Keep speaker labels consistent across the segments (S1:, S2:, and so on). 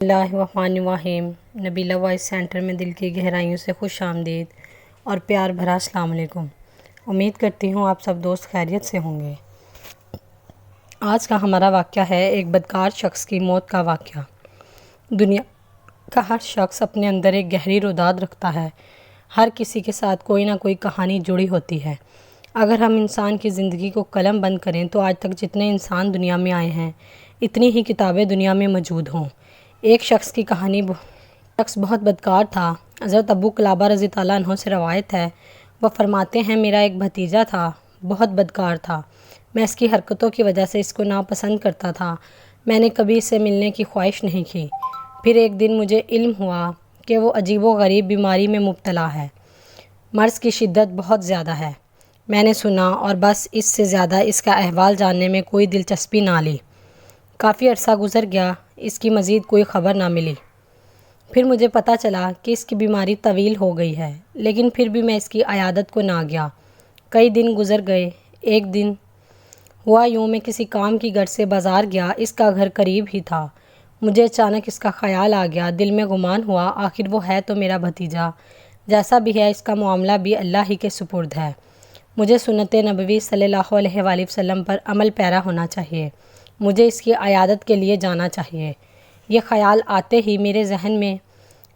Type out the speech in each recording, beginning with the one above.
S1: اللہ الرحمن الرحیم۔ Nabila voice centre میں دل کی گہرائیوں سے خوش آمدید اور پیار بھرا السلام علیکم۔ امید کرتی ہوں آپ سب دوست خیریت سے ہوں گے۔ آج کا ہمارا واقعہ ہے ایک بدکار شخص کی موت کا واقعہ۔ دنیا کا ہر شخص اپنے اندر ایک گہری روداد رکھتا ہے۔ ہر کسی کے ساتھ کوئی نہ کوئی کہانی جڑی ہوتی ہے۔ اگر ہم انسان کی زندگی کو قلم بند کریں تو آج تک جتنے انسان دنیا میں آئے ہیں اتنی ہی کتابیں دنیا میں موجود ہوں۔ ایک شخص کی کہانی شخص بہت بدکار تھا۔ حضرت ابو قلابہ رضی اللہ عنہ سے روایت ہے، وہ فرماتے ہیں میرا ایک بھتیجا تھا، بہت بدکار تھا۔ میں اس کی حرکتوں کی وجہ سے اس کو ناپسند کرتا تھا۔ میں نے کبھی اسے ملنے کی خواہش نہیں کی۔ پھر ایک دن مجھے علم ہوا کہ وہ عجیب و غریب بیماری میں مبتلا ہے۔ مرض کی شدت بہت زیادہ ہے۔ میں نے سنا اور بس اس سے زیادہ اس کا احوال جاننے میں کوئی دلچسپی نہ لی۔ کافی عرصہ گزر گیا، اس کی مزید کوئی خبر نہ ملی۔ پھر مجھے پتہ چلا کہ اس کی بیماری طویل ہو گئی ہے، لیکن پھر بھی میں اس کی عیادت کو نہ گیا۔ کئی دن گزر گئے۔ ایک دن ہوا یوں، میں کسی کام کی غرض سے بازار گیا، اس کا گھر قریب ہی تھا۔ مجھے اچانک اس کا خیال آ گیا، دل میں گمان ہوا آخر وہ ہے تو میرا بھتیجا، جیسا بھی ہے اس کا معاملہ بھی اللہ ہی کے سپرد ہے۔ مجھے سنت نبوی صلی اللہ علیہ وآلہ وسلم پر عمل پیرا ہونا چاہیے، مجھے اس کی عیادت کے لیے جانا چاہیے۔ یہ خیال آتے ہی میرے ذہن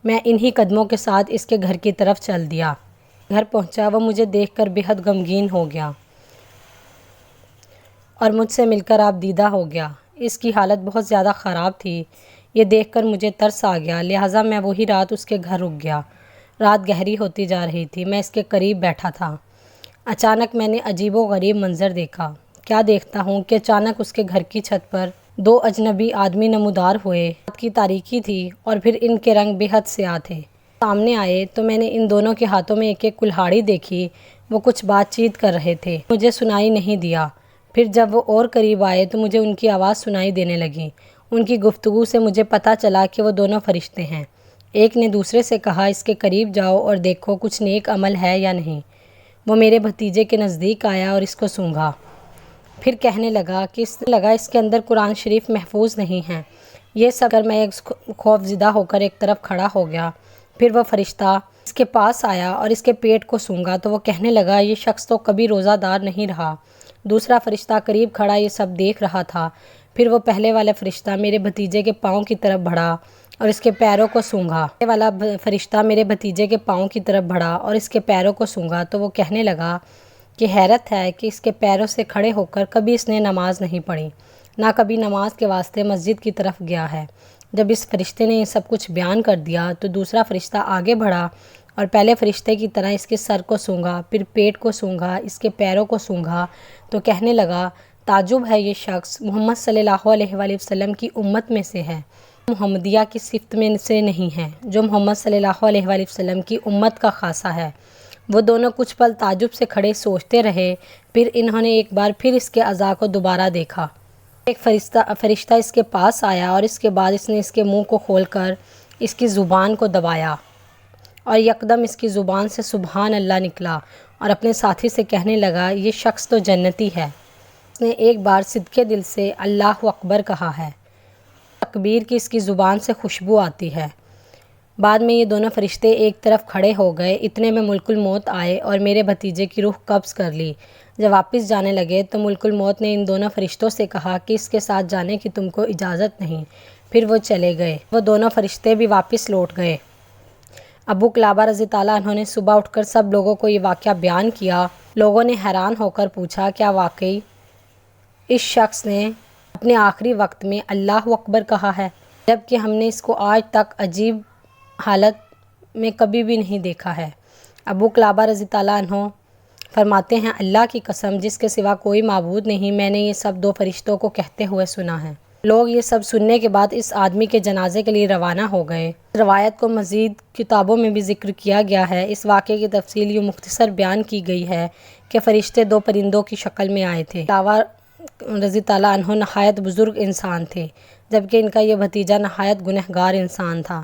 S1: میں انہی قدموں کے ساتھ اس کے گھر کی طرف چل دیا۔ گھر پہنچا، وہ مجھے دیکھ کر بے حد غمگین ہو گیا اور مجھ سے مل کر آپ دیدہ ہو گیا۔ اس کی حالت بہت زیادہ خراب تھی۔ یہ دیکھ کر مجھے ترس آ گیا، لہٰذا میں وہی رات اس کے گھر رک گیا۔ رات گہری ہوتی جا رہی تھی، میں اس کے قریب بیٹھا تھا۔ اچانک میں نے عجیب و غریب منظر دیکھا۔ کیا دیکھتا ہوں کہ اچانک اس کے گھر کی چھت پر دو اجنبی آدمی نمودار ہوئے۔ رات کی تاریکی تھی اور پھر ان کے رنگ بے حد سیاہ تھے۔ سامنے آئے تو میں نے ان دونوں کے ہاتھوں میں ایک ایک کلہاڑی دیکھی۔ وہ کچھ بات چیت کر رہے تھے، مجھے سنائی نہیں دیا۔ پھر جب وہ اور قریب آئے تو مجھے ان کی آواز سنائی دینے لگی۔ ان کی گفتگو سے مجھے پتہ چلا کہ وہ دونوں فرشتے ہیں۔ ایک نے دوسرے سے کہا اس کے قریب جاؤ اور دیکھو کچھ نیک عمل ہے یا نہیں۔ وہ میرے بھتیجے کے نزدیک آیا اور اس کو سونگھا۔ پھر کہنے لگا کہ اس کے اندر قرآن شریف محفوظ نہیں ہے۔ یہ سب کر میں خوف زدہ ہو کر ایک طرف کھڑا ہو گیا۔ پھر وہ فرشتہ اس کے پاس آیا اور اس کے پیٹ کو سونگھا تو وہ کہنے لگا یہ شخص تو کبھی روزہ دار نہیں رہا۔ دوسرا فرشتہ قریب کھڑا یہ سب دیکھ رہا تھا۔ پھر وہ پہلے والا فرشتہ میرے بھتیجے کے پاؤں کی طرف بڑھا اور اس کے پیروں کو سونگھا۔ پہلے والا فرشتہ میرے بھتیجے کے پاؤں کی طرف بڑھا اور اس کے پیروں کو سونگھا تو وہ کہنے لگا کہ حیرت ہے کہ اس کے پیروں سے کھڑے ہو کر کبھی اس نے نماز نہیں پڑھی، نہ کبھی نماز کے واسطے مسجد کی طرف گیا ہے۔ جب اس فرشتے نے یہ سب کچھ بیان کر دیا تو دوسرا فرشتہ آگے بڑھا اور پہلے فرشتے کی طرح اس کے سر کو سونگھا، پھر پیٹ کو سونگھا، اس کے پیروں کو سونگھا تو کہنے لگا تعجب ہے، یہ شخص محمد صلی اللہ علیہ وآلہ وسلم کی امت میں سے ہے، محمدیہ کی صفت میں سے نہیں ہے، جو محمد صلی اللہ علیہ وآلہ وسلم کی امت کا خاصہ ہے۔ وہ دونوں کچھ پل تعجب سے کھڑے سوچتے رہے۔ پھر انہوں نے ایک بار پھر اس کے اعضاء کو دوبارہ دیکھا۔ ایک فرشتہ اس کے پاس آیا اور اس کے بعد اس نے اس کے منہ کو کھول کر اس کی زبان کو دبایا اور یکدم اس کی زبان سے سبحان اللہ نکلا اور اپنے ساتھی سے کہنے لگا یہ شخص تو جنتی ہے۔ اس نے ایک بار صدقے دل سے اللہ اکبر کہا ہے۔ تکبیر کی اس کی زبان سے خوشبو آتی ہے۔ بعد میں یہ دونوں فرشتے ایک طرف کھڑے ہو گئے۔ اتنے میں ملک الموت آئے اور میرے بھتیجے کی روح قبض کر لی۔ جب واپس جانے لگے تو ملک الموت نے ان دونوں فرشتوں سے کہا کہ اس کے ساتھ جانے کی تم کو اجازت نہیں۔ پھر وہ چلے گئے۔ وہ دونوں فرشتے بھی واپس لوٹ گئے۔ ابو قلابہ رضی اللہ عنہ نے صبح اٹھ کر سب لوگوں کو یہ واقعہ بیان کیا۔ لوگوں نے حیران ہو کر پوچھا کیا واقعی اس شخص نے اپنے آخری وقت میں اللہ اکبر کہا ہے، جبکہ ہم نے اس کو آج تک عجیب حالت میں کبھی بھی نہیں دیکھا ہے۔ ابو قلابہ رضی اللہ عنہ فرماتے ہیں اللہ کی قسم جس کے سوا کوئی معبود نہیں، میں نے یہ سب دو فرشتوں کو کہتے ہوئے سنا ہے۔ لوگ یہ سب سننے کے بعد اس آدمی کے جنازے کے لیے روانہ ہو گئے۔ اس روایت کو مزید کتابوں میں بھی ذکر کیا گیا ہے۔ اس واقعے کی تفصیل یوں مختصر بیان کی گئی ہے کہ فرشتے دو پرندوں کی شکل میں آئے تھے۔ قلابہ رضی اللہ عنہ نہایت بزرگ انسان تھے، جبکہ ان کا یہ بھتیجا نہایت گنہگار انسان تھا،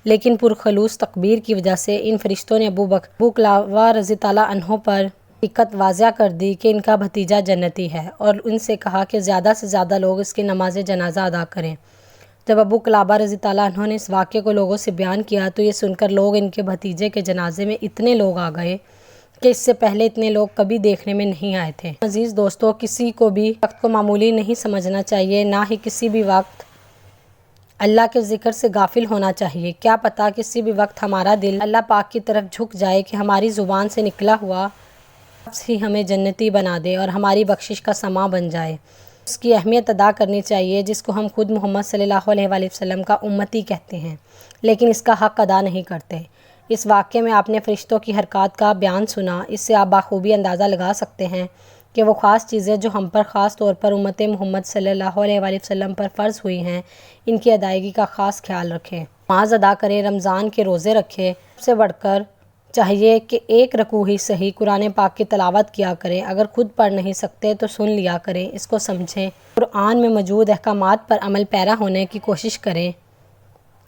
S1: لیکن پرخلوص تکبیر کی وجہ سے ان فرشتوں نے ابو قلابہ رضی اللہ عنہ پر حقیقت واضح کر دی کہ ان کا بھتیجا جنتی ہے اور ان سے کہا کہ زیادہ سے زیادہ لوگ اس کی نماز جنازہ ادا کریں۔ جب ابو قلابہ رضی اللہ عنہ نے اس واقعے کو لوگوں سے بیان کیا تو یہ سن کر لوگ ان کے بھتیجے کے جنازے میں اتنے لوگ آ گئے کہ اس سے پہلے اتنے لوگ کبھی دیکھنے میں نہیں آئے تھے۔ عزیز دوستو، کسی کو بھی وقت کو معمولی نہیں سمجھنا چاہیے، نہ ہی کسی بھی وقت اللہ کے ذکر سے غافل ہونا چاہیے۔ کیا پتہ کسی بھی وقت ہمارا دل اللہ پاک کی طرف جھک جائے کہ ہماری زبان سے نکلا ہوا لفظ ہی ہمیں جنتی بنا دے اور ہماری بخشش کا سماں بن جائے۔ اس کی اہمیت ادا کرنی چاہیے جس کو ہم خود محمد صلی اللہ علیہ وآلہ وسلم کا امتی کہتے ہیں، لیکن اس کا حق ادا نہیں کرتے۔ اس واقعے میں آپ نے فرشتوں کی حرکات کا بیان سنا، اس سے آپ بخوبی اندازہ لگا سکتے ہیں کہ وہ خاص چیزیں جو ہم پر خاص طور پر امت محمد صلی اللہ علیہ وآلہ وسلم پر فرض ہوئی ہیں، ان کی ادائیگی کا خاص خیال رکھیں، نماز ادا کریں، رمضان کے روزے رکھیں۔ سب سے بڑھ کر چاہیے کہ ایک رکوع ہی صحیح قرآن پاک کی تلاوت کیا کریں، اگر خود پڑھ نہیں سکتے تو سن لیا کریں، اس کو سمجھیں، قرآن میں موجود احکامات پر عمل پیرا ہونے کی کوشش کریں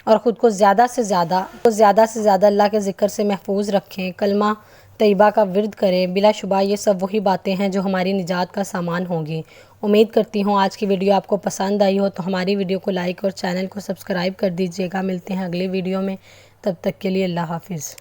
S1: اور خود کو زیادہ سے زیادہ اللہ کے ذکر سے محفوظ رکھیں، کلمہ طیبہ کا ورد کریں۔ بلا شبہ یہ سب وہی باتیں ہیں جو ہماری نجات کا سامان ہوں گی۔ امید کرتی ہوں آج کی ویڈیو آپ کو پسند آئی ہو، تو ہماری ویڈیو کو لائک اور چینل کو سبسکرائب کر دیجیے گا۔ ملتے ہیں اگلی ویڈیو میں، تب تک کے لیے اللہ حافظ۔